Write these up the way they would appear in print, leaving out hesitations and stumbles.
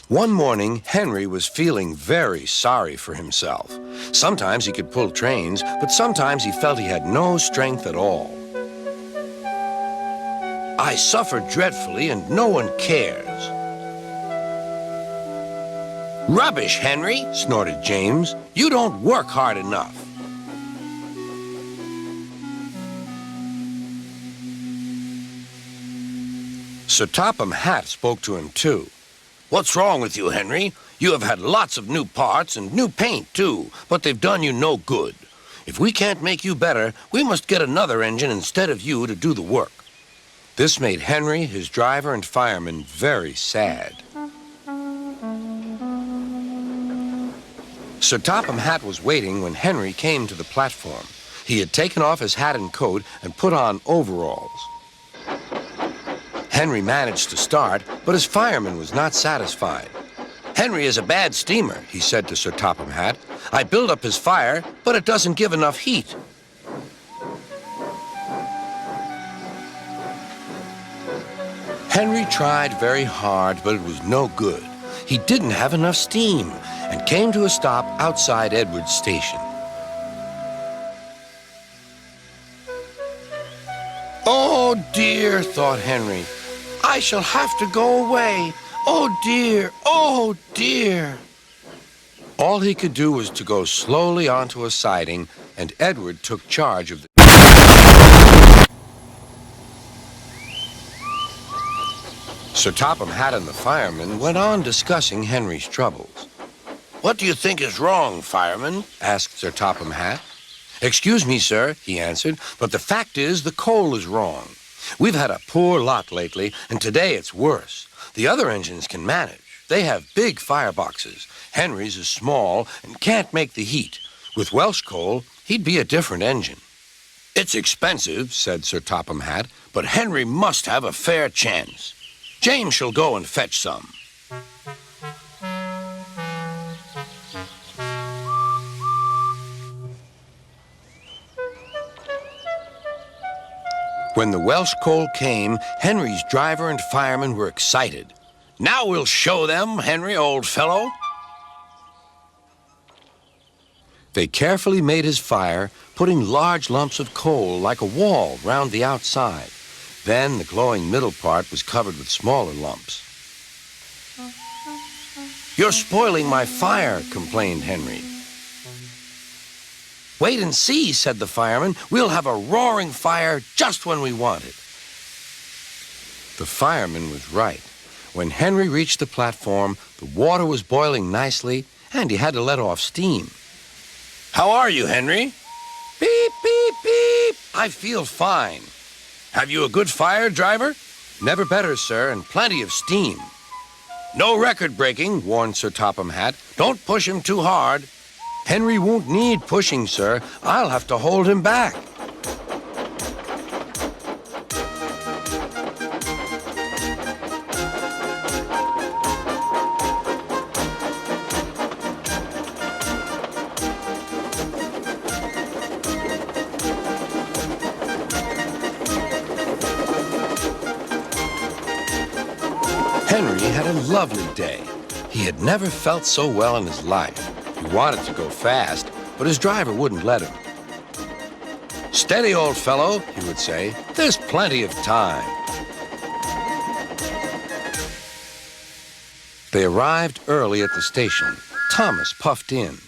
One morning, Henry was feeling very sorry for himself. Sometimes he could pull trains, but sometimes he felt he had no strength at all. I suffer dreadfully and no one cares. Rubbish, Henry, snorted James. You don't work hard enough. Sir Topham Hatt spoke to him too. What's wrong with you, Henry? You have had lots of new parts and new paint too, but they've done you no good. If we can't make you better, we must get another engine instead of you to do the work. This made Henry, his driver, and fireman very sad. Sir Topham Hatt was waiting when Henry came to the platform. He had taken off his hat and coat and put on overalls. Henry managed to start, but his fireman was not satisfied. Henry is a bad steamer, he said to Sir Topham Hatt. I build up his fire, but it doesn't give enough heat. Henry tried very hard, but it was no good. He didn't have enough steam and came to a stop outside Edward's station. Oh dear, thought Henry. I shall have to go away. Oh dear, oh dear. All he could do was to go slowly onto a siding, and Edward took charge of the... Sir Topham Hatt and the fireman went on discussing Henry's troubles. What do you think is wrong, fireman? Asked Sir Topham Hatt. Excuse me, sir, he answered, but the fact is the coal is wrong. We've had a poor lot lately, and today it's worse. The other engines can manage. They have big fireboxes. Henry's is small and can't make the heat. With Welsh coal, he'd be a different engine. It's expensive, said Sir Topham Hatt, but Henry must have a fair chance. James shall go and fetch some. When the Welsh coal came, Henry's driver and fireman were excited. Now we'll show them, Henry, old fellow. They carefully made his fire, putting large lumps of coal like a wall round the outside. Then the glowing middle part was covered with smaller lumps. You're spoiling my fire, complained Henry. Wait and see, said the fireman. We'll have a roaring fire just when we want it. The fireman was right. When Henry reached the platform, the water was boiling nicely, and he had to let off steam. How are you, Henry? Beep, beep, beep. I feel fine. Have you a good fire, driver? Never better, sir, and plenty of steam. No record breaking, warned Sir Topham Hatt. Don't push him too hard. Henry won't need pushing, sir. I'll have to hold him back. Henry had a lovely day. He had never felt so well in his life. He wanted to go fast, but his driver wouldn't let him. Steady, old fellow, he would say. There's plenty of time. They arrived early at the station. Thomas puffed in.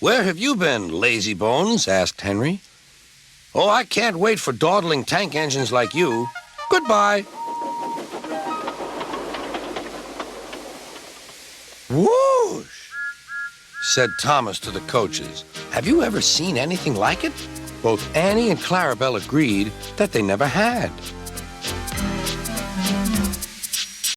Where have you been, lazy bones? Asked Henry. Oh, I can't wait for dawdling tank engines like you. Goodbye. Whoosh, said Thomas to the coaches. Have you ever seen anything like it? Both Annie and Clarabelle agreed that they never had.